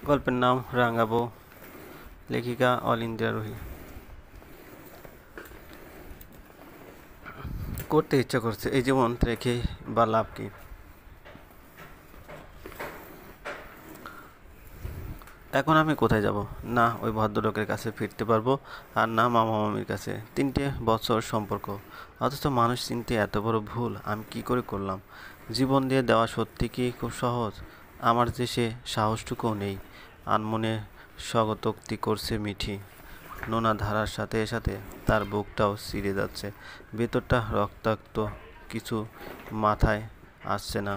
গল্পের নাম রাঙা বউ, লেখিকা অল ইন্ডিয়া রুহি। করতে ইচ্ছা করছে, এই জীবন রেখে বা লাভ কি? এখন আমি কোথায় যাব? না ওই ভদ্রলোকের কাছে ফিরতে পারবো, আর না মামা মামির কাছে। 3 বছর সম্পর্ক, অথচ মানুষ চিনতে এত বড় ভুল আমি কি করে করলাম? জীবন দিয়ে দেওয়া সত্যি কি খুব সহজ? আমার যে সে সাহসটুকুও নেই। আনমনে স্বগতোক্তি করছে মিঠি। নোনা ধারার সাথে সাথে তার বুকটাও ছিঁড়ে যাচ্ছে, ভেতরটা রক্তাক্ত কিছু মাথায় আসছে না।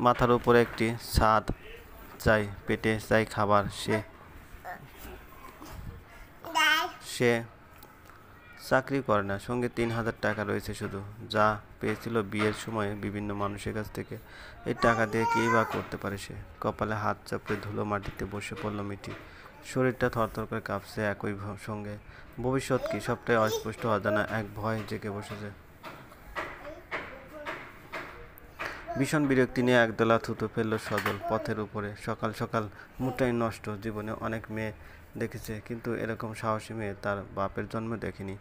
মাথার উপরে একটি ছাদ চাই, পেটে চাই খাবার। সে চাকরি করে না, সঙ্গে 3,000 টাকা রয়েছে শুধু, যা পেয়েছিল বিয়ের সময় বিভিন্ন মানুষের কাছ থেকে। এই টাকা দিয়ে কী বা করতে পারে সে? কপালে হাত চাপড়ে ধুলো মাটিতে বসে পড়ল মিটি। শরীরটা থরথর করে কাঁপছে, একই সঙ্গে ভবিষ্যৎ কি সবটাই অস্পষ্ট, অজানা এক ভয় জেগে বসেছে। ভীষণ বিরক্তি নিয়ে একদলা থুতু ফেলল সজল পথের উপরে। সকাল সকাল মুডটাই নষ্ট। জীবনে অনেক মেয়ে দেখেছে, কিন্তু এরকম সাহসী মেয়ে তার বাপের জন্মে দেখেনি।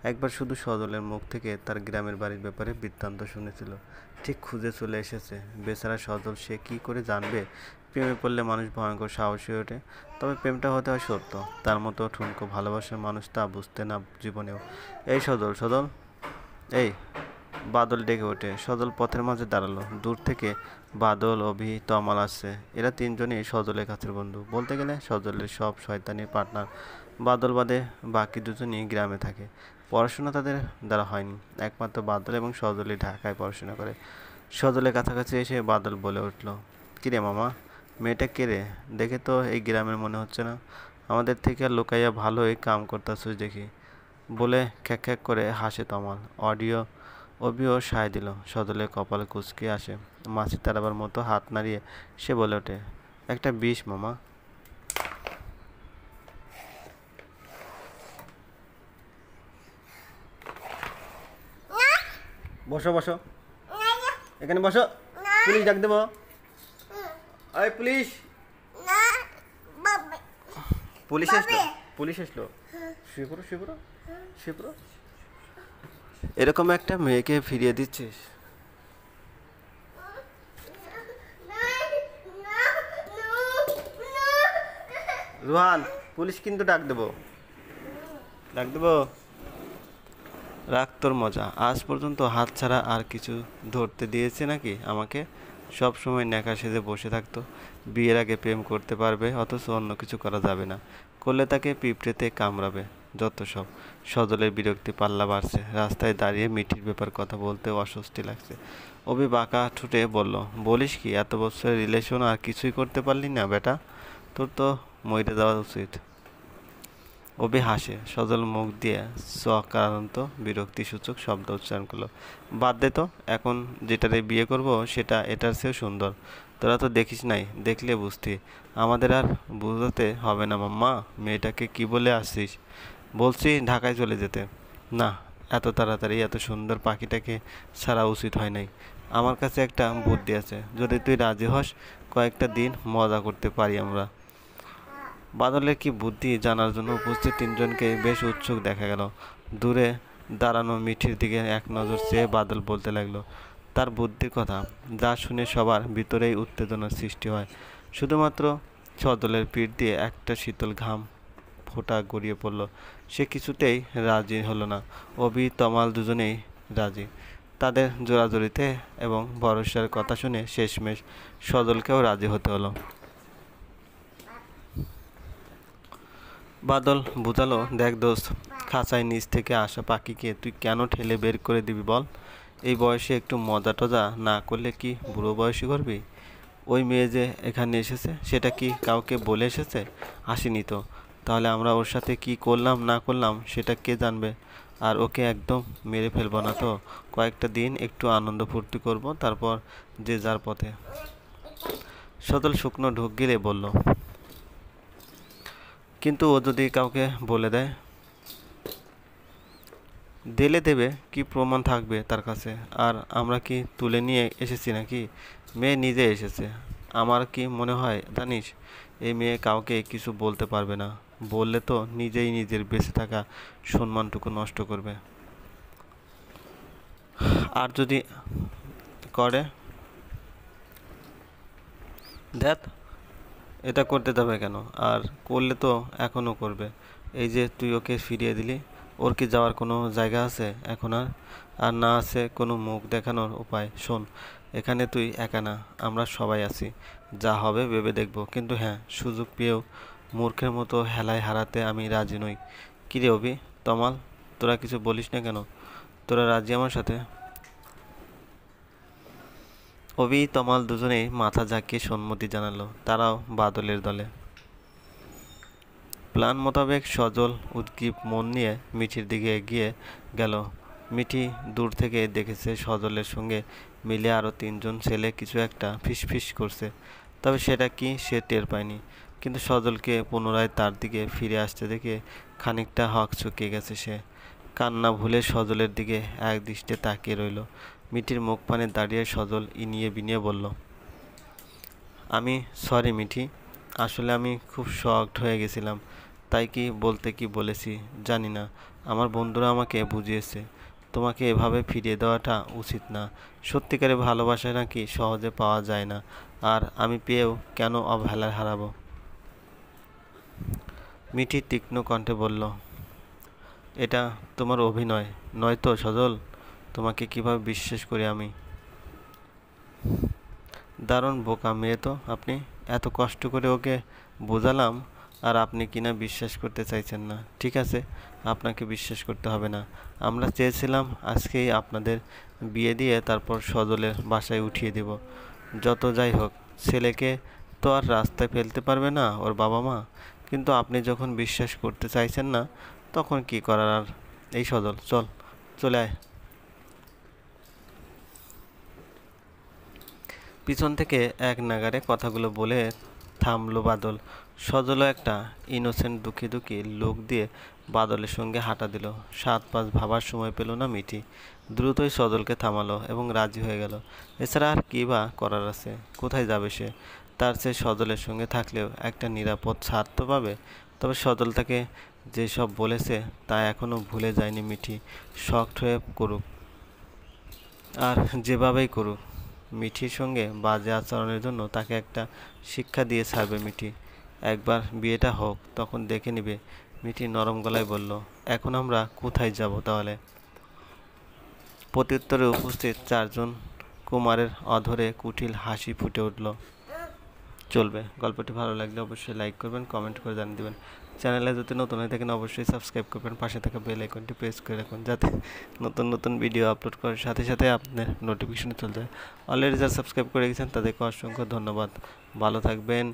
একবার শুধু সজলের মুখ থেকে তার গ্রামের বাড়ির ব্যাপারে বৃত্তান্ত শুনেছিল, ঠিক খুঁজে চলে এসেছে। বেচারা সজল, সে কি করে জানবে প্রেমে পড়লে মানুষ ভয়ঙ্কর সাহসী হয়ে ওঠে? তবে প্রেমটা হতে হয় সত্য, তার মতো ঠুনকো ভালোবাসার মানুষ তা বুঝতে না জীবনেও। এই সজল, সজল, এই! বাদল ডেকে ওঠে। সজল পথের মাঝে দাঁড়ালো। দূর থেকে বাদল, অভি, তমাল আসছে। এরা তিনজনই সজলের কাছের বন্ধু, বলতে গেলে সজলের সব শয়তানির পার্টনার। বাদল বাদে বাকি দুজনই গ্রামে থাকে। পড়াশোনা তাদের দ্বারা হয়নি। একমাত্র বাদল এবং সজলই ঢাকায় পড়াশোনা করে। সজলের কাছাকাছি এসে বাদল বলে উঠল, কিরে মামা, মেয়েটা কে রে? দেখে তো এই গ্রামের মনে হচ্ছে না। আমাদের থেকে লুকাইয়া ভালোই কাম করতাছিস দেখি। বলে খ্যাক খ্যাক করে হাসে তমাল। অভিও সায় দিল। সজলের কপালে কুঁচকে আসে। মাছি তাড়াবার মতো হাত নাড়িয়ে সে বলে ওঠে, একটা বিষ মামা। বসো বসো, এখানে বসো। পুলিশ ডাক দেবো? এই পুলিশ! পুলিশ আসলো, পুলিশ আসলো। শুয়ে পড়ো, শুয়ে পড়ো, শুয়ে পড়ো। এরকম একটা মেয়েকে ফিরিয়ে দিচ্ছিস? রুহান, পুলিশ কিন্তু ডাক দেবো, ডাক দেবো। রাখ তোর মজা। আজ পর্যন্ত হাত ছাড়া আর কিছু ধরতে দিয়েছে নাকি আমাকে? সব সময় ন্যাকা সেজে বসে থাকতো। বিয়ের আগে প্রেম করতে পারবে, অথচ অন্য কিছু করা যাবে না। করলে তাকে পিঁপড়েতে কামড়াবে। যত সব। সজলের বিরক্তি পাল্লা বাড়ছে। রাস্তায় দাঁড়িয়ে মিঠির ব্যাপার কথা বলতেও অস্বস্তি লাগছে। অভি বাঁকা ঠুটে বলল, বলিস কি, এত বছরের রিলেশন আর কিছুই করতে পারলি না বেটা? তোর তো মরে যাওয়া উচিত। অভি হাসে। সজল মুখ দিয়ে সকারান্ত বিরক্তিসূচক শব্দ উচ্চারণ করলো, বাদ দে তো, এখন যেটারে বিয়ে করব সেটা এটার চেয়েও সুন্দর। তোরা তো দেখিস নাই, দেখলে বুঝতি। আমাদের আর বুঝাতে হবে না মাম্মা। মেয়েটাকে কি বলে আসছিস? বলছি ঢাকায় চলে যেতে। না, এত তাড়াতাড়ি এত সুন্দর পাখিটাকে ছাড়া উচিত হয় নাই। আমার কাছে একটা বুদ্ধি আছে, যদি তুই রাজি হস, কয়েকটা দিন মজা করতে পারি আমরা। বাদলের কি বুদ্ধি জানার জন্য উপস্থিত তিনজনকে বেশ উৎসুক দেখা গেল। দূরে দাঁড়ানো মিঠির দিকে এক নজর চেয়ে বাদল বলতে লাগলো তার বুদ্ধির কথা, যা শুনে সবার ভিতরেই উত্তেজনার সৃষ্টি হয়। শুধুমাত্র সজলের পিঠ দিয়ে একটা শীতল ঘাম ফোঁটা গড়িয়ে পড়ল। সে কিছুতেই রাজি হলো না। অভি, তমাল দুজনেই রাজি। তাদের জোরাজুরিতে এবং ভরসার কথা শুনে শেষমেশ সজলকেও রাজি হতে হলো। বাদল বুঝালো, দেখ দোস্ত, খাঁচায় নিচ থেকে আসা পাখিকে তুই কেন ঠেলে বের করে দিবি বল? এই বয়সে একটু মজা টজা না করলে কি বুড়ো বয়সী করবি? ওই মেয়ে যে এখানে এসেছে, সেটা কি কাউকে বলে এসেছে? আসেনি তো। তাহলে আমরা ওর সাথে কি করলাম না করলাম সেটা কে জানবে? আর ওকে একদম মেরে ফেলবো না তো। কয়েকটা দিন একটু আনন্দ ফুর্তি করব, তারপর যে যার পথে। সদল শুকনো ঢোক গিলে বলল, কিন্তু ও যদি কাউকে বলে দেয়? দিলে দেবে, কি প্রমাণ থাকবে তার কাছে? আর আমরা কি তুলে নিয়ে এসেছি নাকি? মেয়ে নিজে এসেছে। আমার কি মনে হয় জানিস, এই মেয়ে কাউকে কিছু বলতে পারবে না। বললে তো নিজেই নিজের বেঁচে থাকা সম্মানটুকু নষ্ট করবে। আর যদি করে, দেখ, এটা করতে যাবে কেন? আর করলে তো এখনও করবে। এই যে তুই ওকে ফিরিয়ে দিলি, ওর কি যাওয়ার কোনো জায়গা আছে এখন? আর আর না আছে কোনো মুখ দেখানোর উপায়। শোন, এখানে তুই একা না, আমরা সবাই আছি। যা হবে ভেবে দেখবো, কিন্তু হ্যাঁ, সুযোগ পেয়েও মূর্খের মতো হেলায় হারাতে আমি রাজি নই। কিরে অভি, তমাল, তোরা কিছু বলিস না কেন? তোরা রাজি আমার সাথে? অভি তমাল দুজনেই মাথা ঝাঁকিয়ে সম্মতি জানালো। তারাও বাদলের দলে। প্ল্যান মোতাবেক সজল উদ্গ্রীব মন নিয়ে মিঠির দিকে এগিয়ে গেল। মিঠি দূর থেকে দেখেছে সজলের সঙ্গে মিলে আরও তিনজন ছেলে কিছু একটা ফিসফিস করছে, তবে সেটা কি সে টের পায়নি। কিন্তু সজলকে পুনরায় তার দিকে ফিরে আসতে দেখে খানিকটা হকচকিয়ে গেছে সে। কান্না ভুলে সজলের দিকে এক দৃষ্টে তাকিয়ে রইল। মিঠির মুখ পানে দাঁড়িয়ে সজল ইনিয়ে বিনিয়ে বলল, আমি সরি মিঠি, আসলে আমি খুব শকড হয়ে গেছিলাম। তাই কি বলতে কি বলেছি জানি না। আমার বন্ধুরা আমাকে বুঝিয়েছে তোমাকে এভাবে ফিরিয়ে দেওয়াটা উচিত না। সত্যিকারের ভালোবাসা নাকি সহজে পাওয়া যায় না, আর আমি পেয়েও কেন অবহেলায় হারাবো? মিঠি তীক্ষ্ণ কণ্ঠে বলল, এটা তোমার অভিনয় নয় তো সজল? তোমাকে কিভাবে বিশ্বাস করি আমি? দারুণ বোকা মেয়ে তো আপনি। এত কষ্ট করে ওকে বোঝালাম, আর আপনি কিনা বিশ্বাস করতে চাইছেন না। ঠিক আছে, আপনাকে বিশ্বাস করতে হবে না। আমরা চেয়েছিলাম আজকেই আপনাদের বিয়ে দিয়ে তারপর সজলের বাসায় উঠিয়ে দেব। যত যাই হোক, ছেলেকে তো আর রাস্তায় ফেলতে পারবে না ওর বাবা মা। কিন্তু আপনি যখন বিশ্বাস করতে চাইছেন না, তখন কি করার আর? এই সজল, চল, চলে আয়। পিছন থেকে এক নাগাড়ে কথাগুলো বলে থামলো বাদল। সজলও একটা ইনোসেন্ট দুঃখী দুঃখী লোক দিয়ে বাদলের সঙ্গে হাঁটা দিল। 7-5 ভাবার সময় পেল না মিঠি। দ্রুতই সজলকে থামালো এবং রাজি হয়ে গেল। এছাড়া আর কী বা করার আছে? কোথায় যাবে সে? তার চেয়ে সজলের সঙ্গে থাকলেও একটা নিরাপদ ছাদ তো পাবে। তবে সজল তাকে যেসব বলেছে তা এখনও ভুলে যায়নি মিঠি। শকড হয়ে করুক, আর যেভাবেই করুক, মিঠির সঙ্গে বাজে আচরণের জন্য তাকে একটা শিক্ষা দিয়ে ছাড়বে মিঠি। একবার বিয়েটা হোক, তখন দেখে নিবে। মিঠি নরম গলায় বলল, এখন আমরা কোথায় যাব তাহলে? প্রত্যুত্তরে উপস্থিত চারজন কুমারের অধরে কুটিল হাসি ফুটে উঠল। চলবে। গল্পটি ভালো লাগলে অবশ্যই লাইক করবেন, কমেন্ট করে জানিয়ে দেবেন। চ্যানেলে যদি নতুন হয়ে থাকেন অবশ্যই সাবস্ক্রাইব করবেন, পাশে থাকা বেল আইকনটি প্রেস করে রাখুন যাতে নতুন নতুন ভিডিও আপলোড করার সাথে সাথে আপনার নোটিফিকেশন চলে যায়। অলরেডি যারা সাবস্ক্রাইব করে গেছেন তাদেরকে অসংখ্য ধন্যবাদ। ভালো থাকবেন।